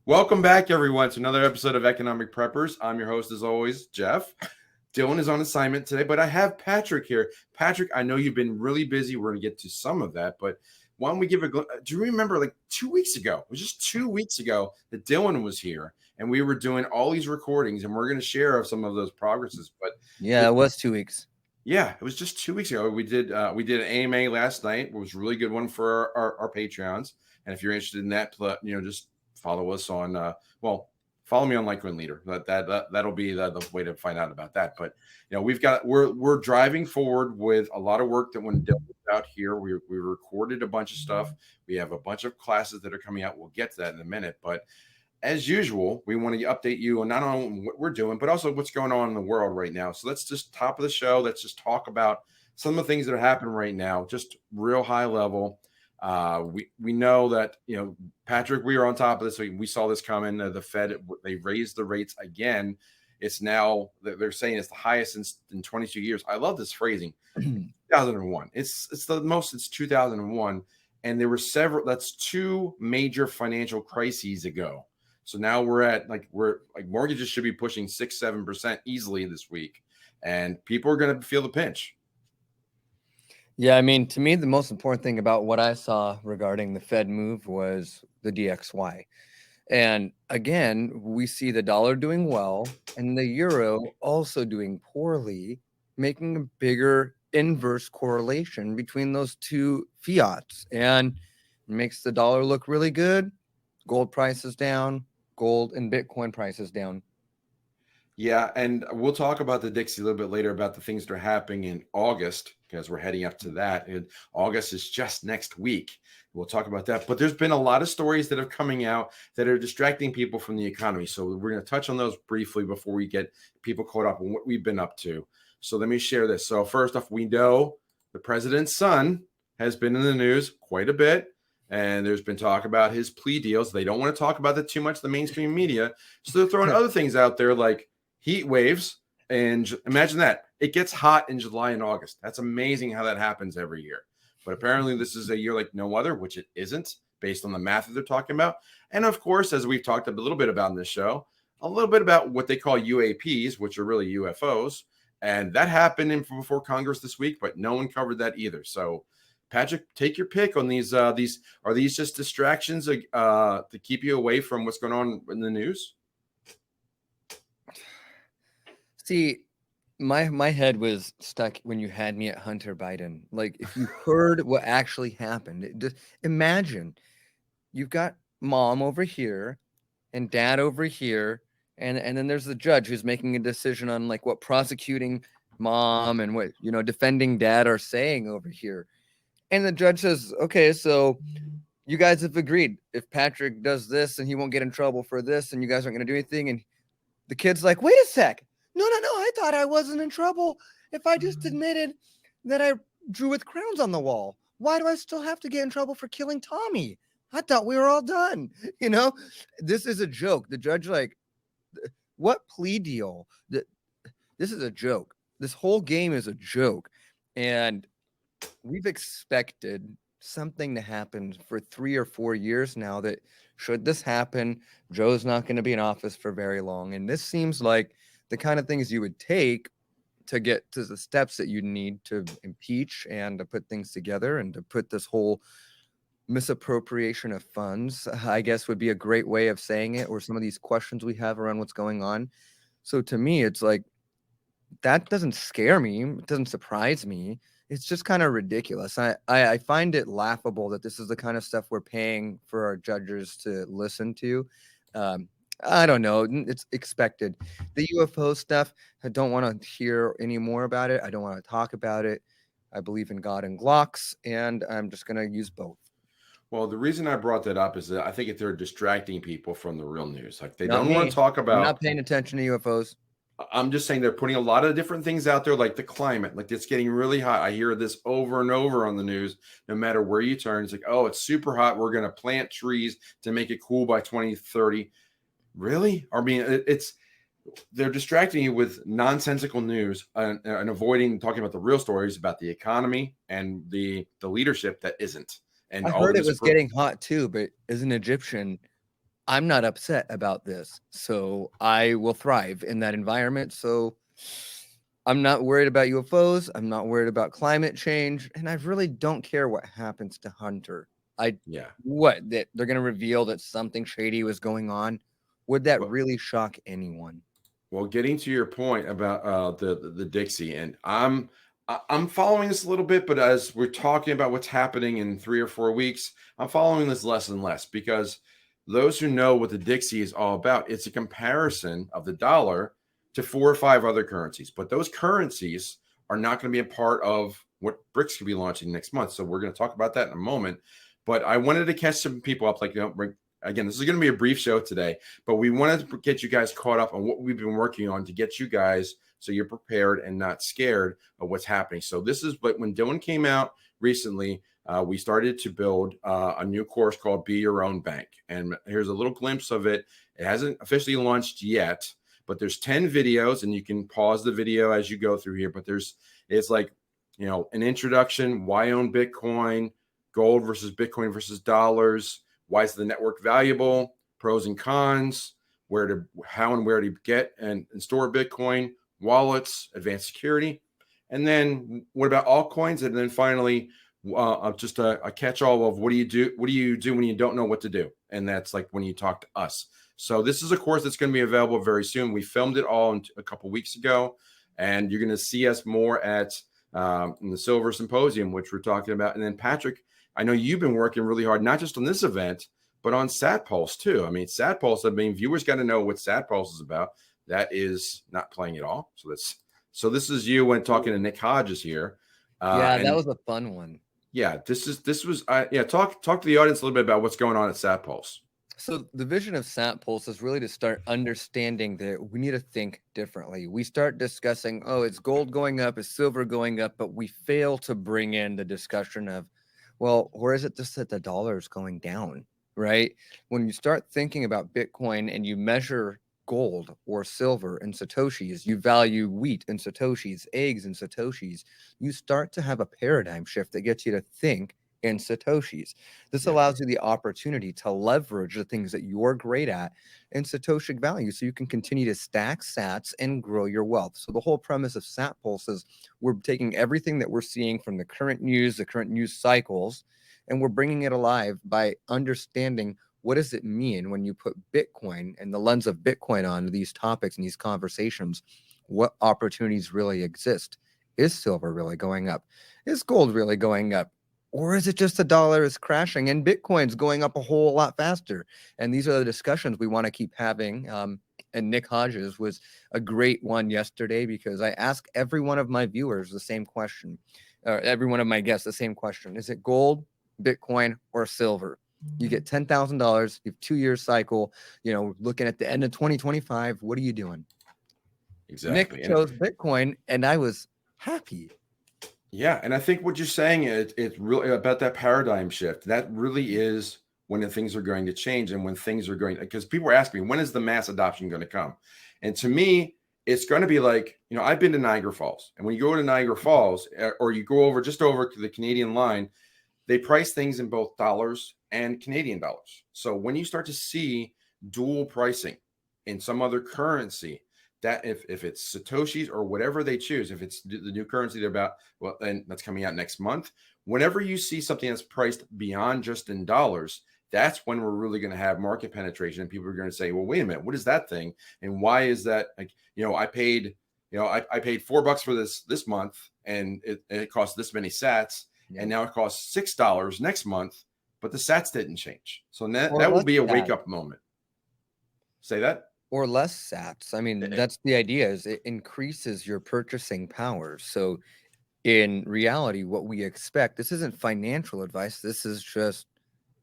Welcome back, everyone, to another episode of Economic Preppers. I'm your host, as always, Jeff. Dylan is on assignment today, but I have Patrick here. Patrick, I know you've been really busy. We're going to get to some of that, but why don't we give a do you remember like 2 weeks ago? It was just 2 weeks ago that Dylan was here and we were doing all these recordings and we're going to share some of those progresses. But Yeah, it was 2 weeks. yeah, it was just 2 weeks ago. We did an AMA last night. It was a really good one for our Patreons. And if you're interested in that, just follow us on follow me on LitecoinLeader. That'll be the way to find out about that. But we're driving forward with a lot of work that when Dylan was out here, we recorded a bunch of stuff. We have a bunch of classes that are coming out. We'll get to that in a minute, but as usual, we want to update you on not only what we're doing, but also what's going on in the world right now. So let's just top of the show. Let's just talk about some of the things that are happening right now, just real high level. We know that, Patrick, we are on top of this. We saw this coming. The Fed, they raised the rates again. It's now, they're saying it's the highest in 22 years. I love this phrasing. 2001. It's the most since 2001. And there were that's two major financial crises ago. So now we're mortgages should be pushing 6-7% easily this week, and people are going to feel the pinch. Yeah, I mean, to me, the most important thing about what I saw regarding the Fed move was the DXY. And again, we see the dollar doing well and the euro also doing poorly, making a bigger inverse correlation between those two fiats, and it makes the dollar look really good. Gold prices down, gold and Bitcoin prices down. Yeah, and we'll talk about the Dixie a little bit later about the things that are happening in August, because we're heading up to that. And August is just next week. We'll talk about that. But there's been a lot of stories that are coming out that are distracting people from the economy. So we're going to touch on those briefly before we get people caught up on what we've been up to. So let me share this. So first off, we know the president's son has been in the news quite a bit. And there's been talk about his plea deals. They don't want to talk about that too much, the mainstream media. So they're throwing other things out there like heat waves. And imagine that. It gets hot in July and August. That's amazing how that happens every year. But apparently this is a year like no other, which it isn't, based on the math that they're talking about. And of course, as we've talked a little bit about in this show, a little bit about what they call UAPs, which are really UFOs. And that happened before Congress this week, but no one covered that either. So Patrick, take your pick on these. Are these just distractions to keep you away from what's going on in the news? See, my head was stuck when you had me at Hunter Biden. Like, if you heard what actually happened, just imagine you've got mom over here and dad over here, and then there's the judge who's making a decision on like what prosecuting mom and what defending dad are saying over here. And the judge says, okay, so you guys have agreed. If Patrick does this and he won't get in trouble for this and you guys aren't going to do anything. And the kid's like, wait a sec. No. I thought I wasn't in trouble if I just admitted that I drew with crowns on the wall. Why do I still have to get in trouble for killing Tommy? I thought we were all done. This is a joke. The judge, like, what plea deal? This is a joke. This whole game is a joke. And we've expected something to happen for 3 or 4 years now that should this happen, Joe's not going to be in office for very long. And this seems like the kind of things you would take to get to the steps that you need to impeach and to put things together and to put this whole misappropriation of funds, I guess, would be a great way of saying it, or some of these questions we have around what's going on. So to me, it's like, that doesn't scare me. It doesn't surprise me. It's just kind of ridiculous. I find it laughable that this is the kind of stuff we're paying for our judges to listen to. I don't know. It's expected. The UFO stuff, I don't want to hear any more about it. I don't want to talk about it. I believe in God and Glocks, and I'm just going to use both. Well, the reason I brought that up is that I think they're distracting people from the real news. Like, they don't want to talk about. I'm not paying attention to UFOs. I'm just saying they're putting a lot of different things out there, like the climate, like it's getting really hot. I hear this over and over on the news. No matter where you turn, it's like, oh, it's super hot. We're going to plant trees to make it cool by 2030. Really? I mean, they're distracting you with nonsensical news and avoiding talking about the real stories about the economy and the leadership that isn't. And I heard it was getting hot too, but as an Egyptian, I'm not upset about this. So I will thrive in that environment. So I'm not worried about UFOs. I'm not worried about climate change. And I really don't care what happens to Hunter. Yeah. What, that they're going to reveal that something shady was going on? Would that Well, really shock anyone? well, getting to your point about the Dixie, and I'm following this a little bit, but as we're talking about what's happening in 3 or 4 weeks, I'm following this less and less because those who know what the Dixie is all about, it's a comparison of the dollar to 4 or 5 other currencies. But those currencies are not going to be a part of what BRICS could be launching next month. So we're going to talk about that in a moment. But I wanted to catch some people up, like, again, this is going to be a brief show today, but we wanted to get you guys caught up on what we've been working on to get you guys so you're prepared and not scared of what's happening. So this is what, when Dylan came out recently, we started to build a new course called Be Your Own Bank. And here's a little glimpse of it. It hasn't officially launched yet, but there's 10 videos, and you can pause the video as you go through here. But it's like, an introduction, why own Bitcoin, gold versus Bitcoin versus dollars, why is the network valuable, pros and cons, how and where to get and store Bitcoin, wallets, advanced security, and then what about altcoins, and then finally just a catch-all of what do you do when you don't know what to do, and that's like when you talk to us. So this is a course that's going to be available very soon. We filmed it all a couple weeks ago, and you're going to see us more at in the Silver Symposium, which we're talking about. And then Patrick, I know you've been working really hard, not just on this event, but on SatPulse too. I mean, SatPulse, viewers got to know what SatPulse is about. That is not playing at all. So this is you when talking to Nick Hodges here. Yeah, that And was a fun one. yeah, talk to the audience a little bit about what's going on at SatPulse. So the vision of SatPulse is really to start understanding that we need to think differently. We start discussing, oh, is gold going up, is silver going up, but we fail to bring in the discussion of, well, or is it just that the dollar is going down, right? When you start thinking about Bitcoin and you measure gold or silver in Satoshis, you value wheat in Satoshis, eggs in Satoshis, you start to have a paradigm shift that gets you to think in Satoshis. This Yeah. allows you the opportunity to leverage the things that you're great at in Satoshic value so you can continue to stack sats and grow your wealth. So the whole premise of SatPulse is we're taking everything that we're seeing from the current news cycles, and we're bringing it alive by understanding what does it mean when you put Bitcoin and the lens of Bitcoin on these topics and these conversations. What opportunities really exist? Is silver really going up? Is gold really going up? Or is it just the dollar is crashing and Bitcoin's going up a whole lot faster? And these are the discussions we want to keep having. And Nick Hodges was a great one yesterday because I asked every one of my viewers the same question, or every one of my guests the same question. Is it gold, Bitcoin, or silver? You get $10,000, you have 2 year cycle, looking at the end of 2025. What are you doing? Exactly. Nick chose Bitcoin, and I was happy. Yeah, and I think what you're saying is it's really about that paradigm shift. That really is when the things are going to change, and when things are going, because people are asking me, when is the mass adoption going to come? And to me, it's going to be like, I've been to Niagara Falls, and when you go to Niagara Falls, or you go over to the Canadian line, they price things in both dollars and Canadian dollars. So when you start to see dual pricing in some other currency, that if it's Satoshis or whatever they choose, if it's the new currency they're about, well, then that's coming out next month. Whenever you see something that's priced beyond just in dollars, that's when we're really going to have market penetration. And people are going to say, well, wait a minute, what is that thing? And why is that? Like, I paid $4 for this month, and it cost this many sats. Yeah. And now it costs $6 next month, but the sats didn't change. So that will be a wake up moment. Say that. Or less sats. I mean, that's the idea, is it increases your purchasing power. So in reality, what we expect, this isn't financial advice. This is just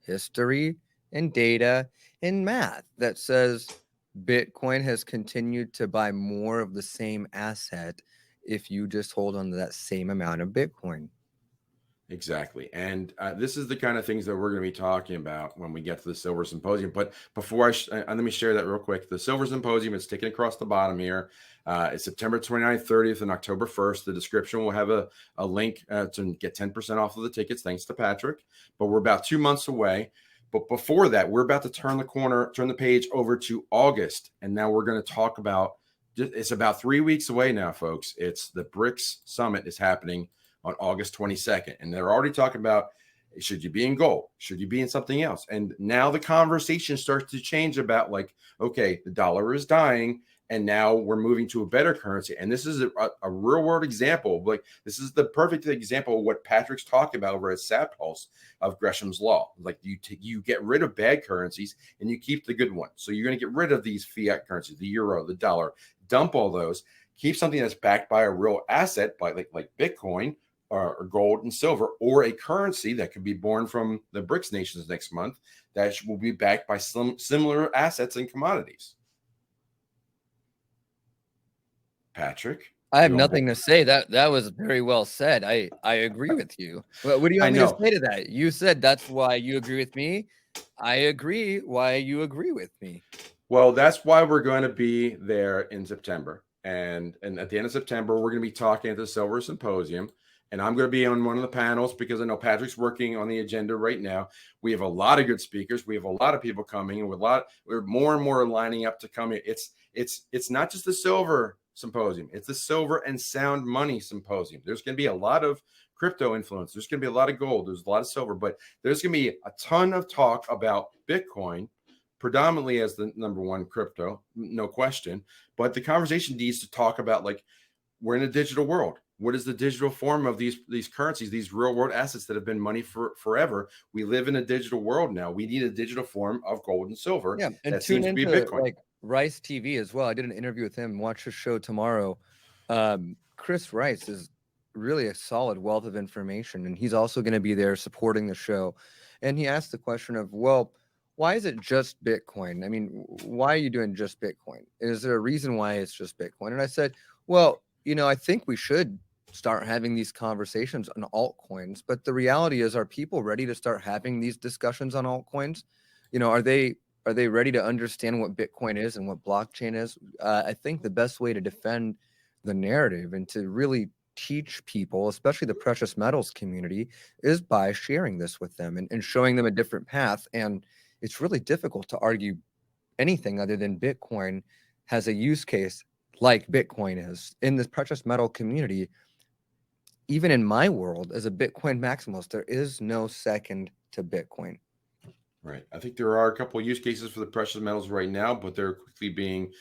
history and data and math that says Bitcoin has continued to buy more of the same asset if you just hold on to that same amount of Bitcoin. Exactly. And this is the kind of things that we're going to be talking about when we get to the Silver Symposium. But before let me share that real quick. The Silver Symposium is taken across the bottom here. It's September 29th, 30th, and October 1st. The description will have a link to get 10% off of the tickets, thanks to Patrick. But we're about 2 months away. But before that, we're about to turn the page over to August. And now we're going to talk about, it's about 3 weeks away now, folks. It's the BRICS Summit is happening on August 22nd. And they're already talking about, should you be in gold? Should you be in something else? And now the conversation starts to change about like, okay, the dollar is dying. And now we're moving to a better currency. And this is a real world example. Like, this is the perfect example of what Patrick's talking about over at SatPulse of Gresham's Law. Like, you get rid of bad currencies and you keep the good ones. So you're going to get rid of these fiat currencies, the euro, the dollar, dump all those, keep something that's backed by a real asset, by like Bitcoin or gold and silver, or a currency that could be born from the BRICS nations next month that will be backed by some similar assets and commodities. Patrick, I have nothing to say. That was very well said. I agree with you. What do you want me to say to that? You said that's why you agree with me. I agree why you agree with me. Well, that's why we're going to be there in September. And at the end of September, we're going to be talking at the Silver Symposium. And I'm going to be on one of the panels because I know Patrick's working on the agenda right now. We have a lot of good speakers. We have a lot of people coming, and we're more and more lining up to come here. It's not just the Silver Symposium. It's the Silver and Sound Money Symposium. There's going to be a lot of crypto influence. There's going to be a lot of gold. There's a lot of silver, but there's going to be a ton of talk about Bitcoin, predominantly as the number one crypto, no question. But the conversation needs to talk about, like, we're in a digital world. What is the digital form of these currencies, these real world assets that have been money for forever? We live in a digital world now. We need a digital form of gold and silver. Yeah, and that tune seems to be into Bitcoin. like Rice TV as well. I did an interview with him. Watch his show tomorrow. Chris Rice is really a solid wealth of information, and he's also going to be there supporting the show. And he asked the question of, well, why is it just Bitcoin? I mean, why are you doing just Bitcoin? Is there a reason why it's just Bitcoin? And I said, well, I think we should start having these conversations on altcoins, but the reality is, are people ready to start having these discussions on altcoins? Are they ready to understand what Bitcoin is and what blockchain is? I think the best way to defend the narrative and to really teach people, especially the precious metals community, is by sharing this with them and showing them a different path. And it's really difficult to argue anything other than Bitcoin has a use case like Bitcoin is in this precious metal community. Even in my world, as a Bitcoin maximalist, there is no second to Bitcoin. Right. I think there are a couple of use cases for the precious metals right now, but they're quickly being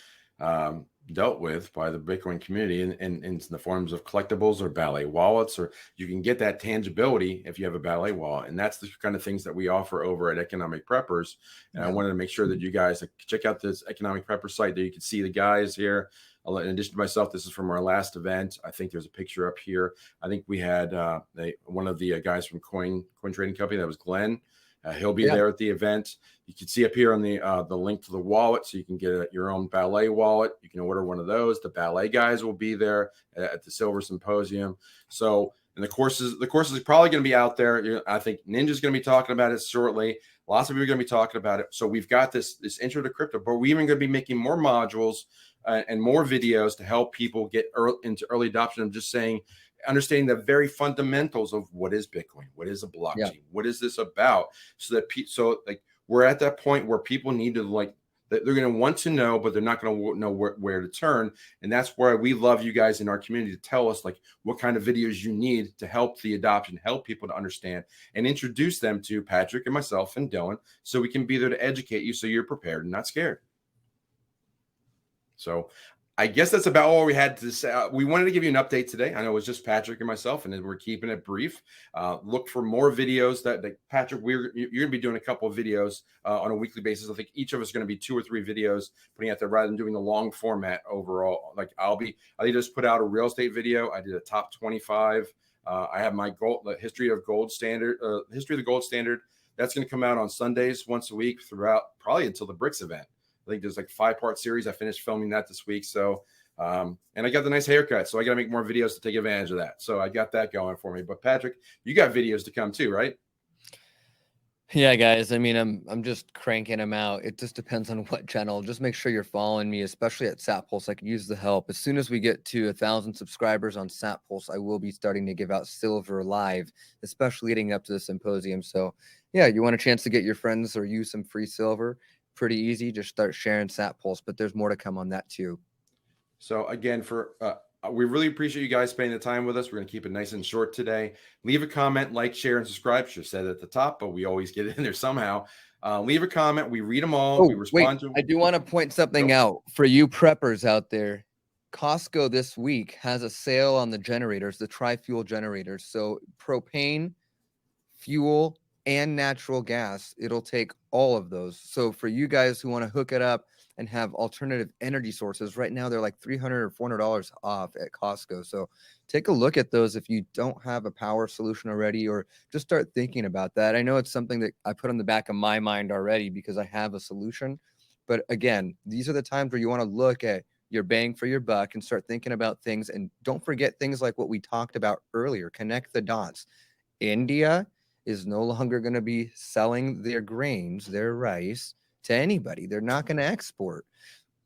dealt with by the Bitcoin community in the forms of collectibles or Ballet Wallets, or you can get that tangibility if you have a Ballet wallet. And that's the kind of things that we offer over at Economic Preppers. And I wanted to make sure that you guys check out this Economic Prepper site. There you can see the guys here. In addition to myself, this is from our last event. I think there's a picture up here. I think we had one of the guys from Coin Trading Company. That was Glenn. He'll be there at the event. You can see up here on the link to the wallet, so you can get your own Ballet wallet. You can order one of those. The Ballet guys will be there at the Silver Symposium. So, and the courses are probably going to be out there. I think Ninja's going to be talking about it shortly. Lots of people are going to be talking about it. So we've got this intro to crypto, but we're even going to be making more modules and more videos to help people get into early adoption of just understanding the very fundamentals of what is Bitcoin, what is a blockchain, what is this about, so that we're at that point where people need to they're going to want to know, but they're not going to know where to turn. And that's where we love you guys in our community to tell us what kind of videos you need to help the adoption, help people to understand, and introduce them to Patrick and myself and Dylan, so we can be there to educate you so you're prepared and not scared. So I guess that's about all we had to say. We wanted to give you an update today. I know it was just Patrick and myself, and we're keeping it brief. Look for more videos that Patrick, you're going to be doing a couple of videos on a weekly basis. I think each of us is going to be 2 or 3 videos putting out there rather than doing the long format overall. I just put out a real estate video. I did a top 25. I have my the history of the gold standard. That's going to come out on Sundays once a week throughout, probably until the BRICS event. I think there's a 5-part series. I finished filming that this week. So, and I got the nice haircut, so I got to make more videos to take advantage of that. So I got that going for me. But Patrick, you got videos to come too, right? Yeah, guys. I mean, I'm just cranking them out. It just depends on what channel. Just make sure you're following me, especially at SatPulse. I could use the help. As soon as we get to 1,000 subscribers on SatPulse, I will be starting to give out silver live, especially leading up to the symposium. So, yeah, you want a chance to get your friends or use some free silver? Pretty easy. Just start sharing SatPulse, but there's more to come on that too. So again, we really appreciate you guys spending the time with us. We're going to keep it nice and short today. Leave a comment, like, share, and subscribe. Should have said it at the top, but we always get it in there somehow. Leave a comment. We read them all. We Oh, wait, respond to I them. do want to point something Go. out for you preppers out there. Costco this week has a sale on the generators, the tri-fuel generators. So propane, fuel, and natural gas, it'll take all of those. So for you guys who want to hook it up and have alternative energy sources, right now they're like $300 or $400 off at Costco. So take a look at those if you don't have a power solution already, or just start thinking about that. I know it's something that I put on the back of my mind already because I have a solution. But again, these are the times where you want to look at your bang for your buck and start thinking about things. And don't forget things like what we talked about earlier. Connect the dots. India is no longer going to be selling their grains, their rice to anybody. They're not going to export.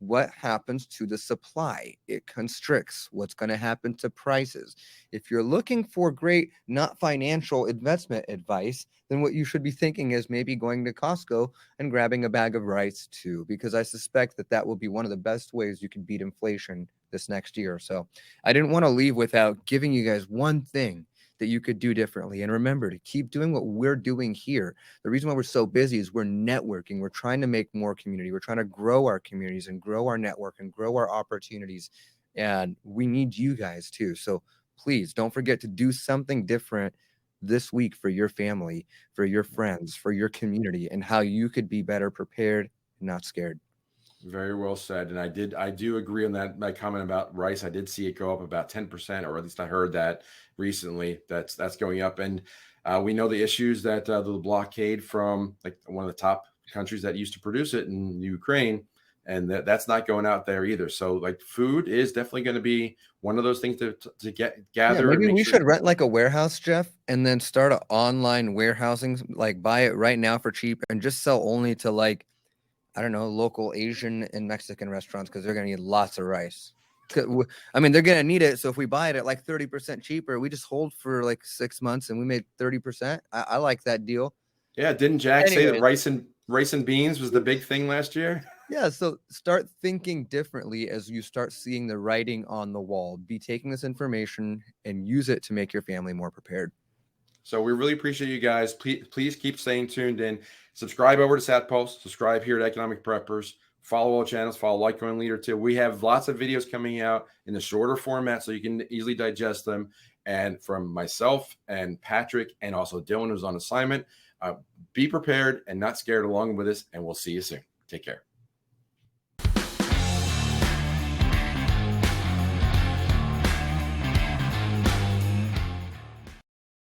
What happens to the supply? It constricts. What's going to happen to prices? If you're looking for great, not financial investment advice, then what you should be thinking is maybe going to Costco and grabbing a bag of rice too, because I suspect that that will be one of the best ways you can beat inflation this next year. So I didn't want to leave without giving you guys one thing that you could do differently. And remember to keep doing what we're doing here. The reason why we're so busy is we're networking. We're trying to make more community. We're trying to grow our communities and grow our network and grow our opportunities. And we need you guys too. So please don't forget to do something different this week for your family, for your friends, for your community, and how you could be better prepared and not scared. Very well said. And I do agree on that comment about rice. I did see it go up about 10%, or at least I heard that recently. That's going up. And we know the issues that the blockade from like one of the top countries that used to produce it in Ukraine, and that's not going out there either. So like food is definitely going to be one of those things to Yeah, gather and maybe make we sure. should rent like a warehouse, Jeff, and then start an online warehousing, like buy it right now for cheap and just sell only to like, I don't know, local Asian and Mexican restaurants because they're going to need lots of rice. I mean, they're going to need it. So if we buy it at like 30% cheaper, we just hold for like 6 months and we made 30%. I like that deal. Yeah, didn't Jack say that Anyways, rice and beans was the big thing last year? yeah. So start thinking differently as you start seeing the writing on the wall. Be taking this information and use it to make your family more prepared. So we really appreciate you guys. Please keep staying tuned in. Subscribe over to SatPulse. Subscribe here at Economic Preppers. Follow all channels. Follow LitecoinLeader too. We have lots of videos coming out in the shorter format so you can easily digest them. And from myself and Patrick and also Dylan, who's on assignment, be prepared and not scared along with us. And we'll see you soon. Take care.